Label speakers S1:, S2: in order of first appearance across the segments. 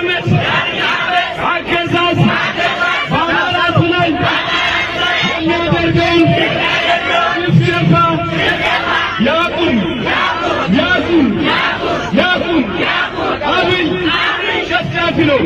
S1: አህመድ አገዛዝ በአማራቱ ላይ የሚያደርገውን ጭፍጨፋ ያቁም። አብይ ጨፍጫፊ ነው።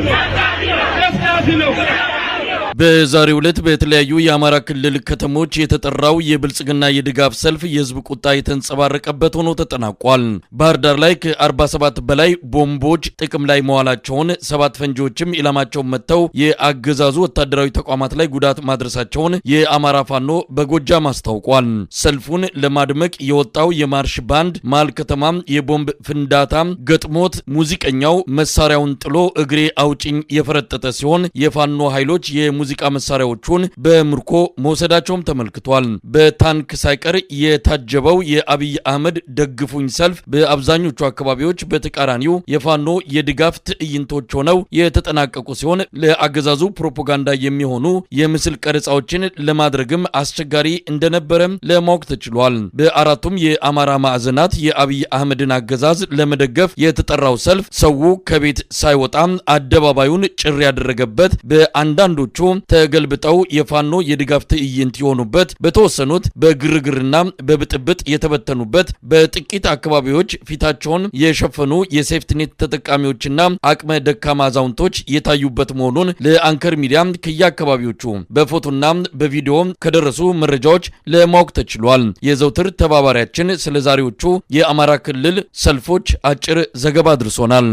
S2: በዛሬው ዕለት በተለያዩ የአማራ ክልል ከተሞች የተጠራው የብልጽግና የድጋፍ ሰልፍ የህዝብ ቁጣ የተንጸባረቀበት ሆኖ ተጠናቋል። ባህር ዳር ላይ ከ47 በላይ ቦምቦች ጥቅም ላይ መዋላቸውን፣ 7 ፈንጂዎችም ኢላማቸውን መተው የአገዛዙ ወታደራዊ ተቋማት ላይ ጉዳት ማድረሳቸውን የአማራ ፋኖ በጎጃም አስታውቋል። ሰልፉን ለማድመቅ የወጣው የማርሽ ባንድ መሃል ከተማ የቦምብ ፍንዳታ ገጥሞት ሙዚቀኛው መሳሪያውን ጥሎ እግሬ አውጭኝ የፈረጠጠ ሲሆን የፋኖ ኃይሎች ሙዚቃ መሳሪያዎቹን በምርኮ መውሰዳቸውም ተመልክቷል። በታንክ ሳይቀር የታጀበው የአብይ አህመድ ደግፉኝ ሰልፍ በአብዛኞቹ አካባቢዎች በተቃራኒው የፋኖ የድጋፍ ትዕይንቶች ሆነው የተጠናቀቁ ሲሆን ለአገዛዙ ፕሮፓጋንዳ የሚሆኑ የምስል ቀረጻዎችን ለማድረግም አስቸጋሪ እንደነበረ ለማወቅ ተችሏል። በአራቱም የአማራ ማዕዘናት የአብይ አህመድን አገዛዝ ለመደገፍ የተጠራው ሰልፍ ሰው ከቤት ሳይወጣ አደባባዩን ጭር ያደረገበት፣ በአንዳንዶቹ ተገልብጠው የፋኖ የድጋፍ ትዕይንት የሆኑበት፣ በተወሰኑት በግርግርና በብጥብጥ የተበተኑበት፣ በጥቂት አካባቢዎች ፊታቸውን የሸፈኑ የሴፍትኔት ተጠቃሚዎችና አቅመ ደካማ አዛውንቶች የታዩበት መሆኑን ለአንከር ሚዲያ ከየአካባቢዎቹ በፎቶና በቪዲዮ ከደረሱ መረጃዎች ለማወቅ ተችሏል። የዘውትር ተባባሪያችን ስለ ዛሬዎቹ የአማራ ክልል ሰልፎች አጭር ዘገባ አድርሶናል።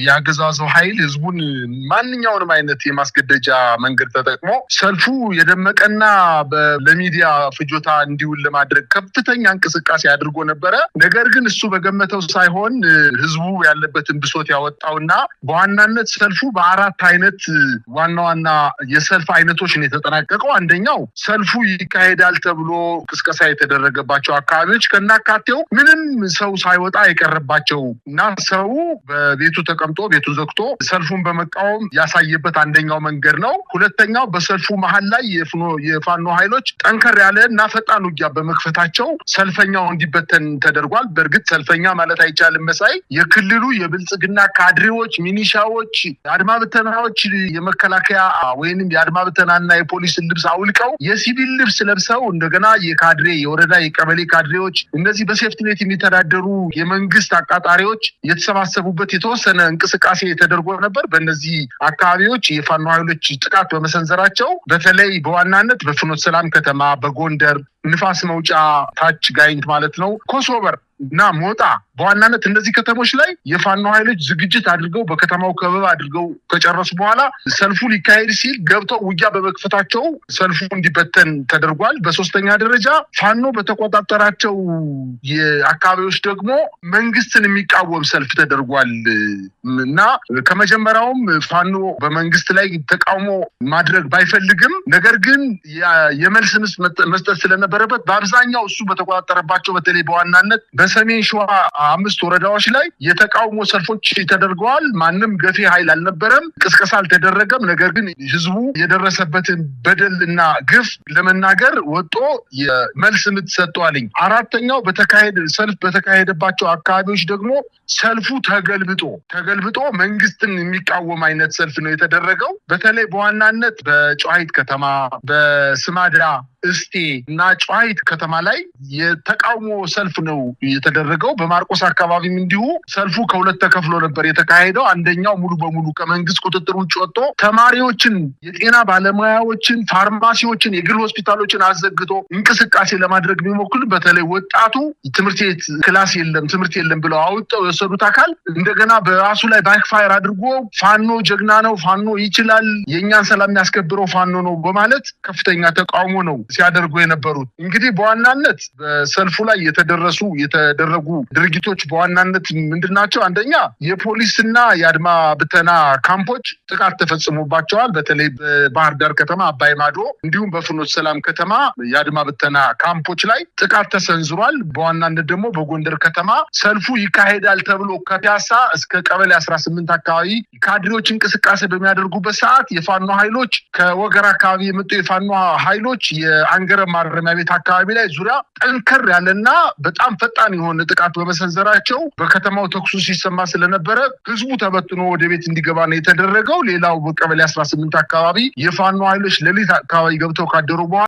S3: ያገዛዙ ኃይል ህዝቡን ማንኛውንም አይነት የማስገደጃ መንገድ ተጠቅሞ ሰልፉ የደመቀና ለሚዲያ ፍጆታ እንዲውል ለማድረግ ከፍተኛ እንቅስቃሴ አድርጎ ነበረ። ነገር ግን እሱ በገመተው ሳይሆን ህዝቡ ያለበትን ብሶት ያወጣውና በዋናነት ሰልፉ በአራት አይነት ዋና የሰልፍ አይነቶች ነው የተጠናቀቀው። አንደኛው ሰልፉ ይካሄዳል ተብሎ ቅስቀሳ የተደረገባቸው አካባቢዎች ከናካቴው ምንም ሰው ሳይወጣ የቀረባቸው እና ሰው በቤቱ ተቀምጦ ቤቱ ዘግቶ ሰልፉን በመቃወም ያሳየበት አንደኛው መንገድ ነው። ሁለተኛው በሰልፉ መሃል ላይ የፋኖ ኃይሎች ጠንከር ያለ እና ፈጣን ውጊያ በመክፈታቸው ሰልፈኛው እንዲበተን ተደርጓል። በእርግጥ ሰልፈኛ ማለት አይቻልም መሳይ የክልሉ የብልጽግና ካድሬዎች፣ ሚኒሻዎች፣ አድማ ብተናዎች የመከላከያ ወይንም የአድማ ብተናና የፖሊስ ልብስ አውልቀው የሲቪል ልብስ ለብሰው እንደገና የካድሬ የወረዳ የቀበሌ ካድሬዎች እነዚህ በሴፍትኔት የሚተዳደሩ የመንግስት አቃጣሪዎች የተሰባሰቡበት የተወሰነ እንቅስቃሴ ተደርጎ ነበር። በእነዚህ አካባቢዎች የፋኖ ኃይሎች ጥቃት በመሰንዘራቸው በተለይ በዋናነት በፍኖተ ሰላም ከተማ፣ በጎንደር ንፋስ መውጫ ታች ጋይንት ማለት ነው፣ ኮሶበር እና ሞጣ በዋናነት እነዚህ ከተሞች ላይ የፋኖ ኃይሎች ዝግጅት አድርገው በከተማው ከበባ አድርገው ከጨረሱ በኋላ ሰልፉ ሊካሄድ ሲል ገብተው ውጊያ በመክፈታቸው ሰልፉ እንዲበተን ተደርጓል። በሶስተኛ ደረጃ ፋኖ በተቆጣጠራቸው የአካባቢዎች ደግሞ መንግስትን የሚቃወም ሰልፍ ተደርጓል እና ከመጀመሪያውም ፋኖ በመንግስት ላይ ተቃውሞ ማድረግ ባይፈልግም ነገር ግን የመልስ መስጠት ስለነበረበት በአብዛኛው እሱ በተቆጣጠረባቸው በተለይ በዋናነት በሰሜን ሸዋ 5 ወረዳዎች ላይ የተቃውሞ ሰልፎች ተደርገዋል። ማንም ገፊ ኃይል አልነበረም፣ ቅስቀሳ አልተደረገም። ነገር ግን ህዝቡ የደረሰበትን በደልና ግፍ ለመናገር ወጦ የመልስ ምት ሰጥቷልኝ። አራተኛው ሰልፍ በተካሄደባቸው አካባቢዎች ደግሞ ሰልፉ ተገልብጦ መንግስትን የሚቃወም አይነት ሰልፍ ነው የተደረገው። በተለይ በዋናነት በጨዋሂት ከተማ፣ በስማድራ እስቴ እና ጨዋሂት ከተማ ላይ የተቃውሞ ሰልፍ ነው የተደረገው። በማርቆስ አካባቢም እንዲሁ ሰልፉ ከሁለት ተከፍሎ ነበር የተካሄደው። አንደኛው ሙሉ በሙሉ ከመንግስት ቁጥጥር ውጭ ወጥቶ ተማሪዎችን፣ የጤና ባለሙያዎችን፣ ፋርማሲዎችን፣ የግል ሆስፒታሎችን አዘግቶ እንቅስቃሴ ለማድረግ የሚሞክሩ በተለይ ወጣቱ ትምህርት ቤት ክላስ የለም ትምህርት የለም ብለው አውጥተው የወሰዱት አካል እንደገና በራሱ ላይ ባክፋየር አድርጎ ፋኖ ጀግና ነው፣ ፋኖ ይችላል፣ የእኛን ሰላም የሚያስከብረው ፋኖ ነው በማለት ከፍተኛ ተቃውሞ ነው ሲያደርጉ የነበሩት። እንግዲህ በዋናነት በሰልፉ ላይ የተደረጉ ድርጊቶች በዋናነት ምንድናቸው? አንደኛ የፖሊስና የአድማ ብተና ካምፖች ጥቃት ተፈጽሞባቸዋል። በተለይ በባህር ዳር ከተማ አባይ ማዶ እንዲሁም በፍኖተ ሰላም ከተማ የአድማ ብተና ካምፖች ላይ ጥቃት ተሰንዝሯል። በዋናነት ደግሞ በጎንደር ከተማ ሰልፉ ይካሄዳል ተብሎ ከፒያሳ እስከ ቀበሌ 18 አካባቢ ካድሬዎች እንቅስቃሴ በሚያደርጉበት ሰዓት የፋኖ ኃይሎች ከወገር አካባቢ የመጡ የፋኖ ኃይሎች አንገረ ማረሚያ ቤት አካባቢ ላይ ዙሪያ ጠንከር ያለና በጣም ፈጣን የሆነ ጥቃት በመሰንዘራቸው በከተማው ተኩሱ ሲሰማ ስለነበረ ህዝቡ ተበትኖ ወደ ቤት እንዲገባ ነው የተደረገው። ሌላው በቀበሌ 18 አካባቢ የፋኖ ኃይሎች ሌሊት አካባቢ ገብተው ካደሩ በኋላ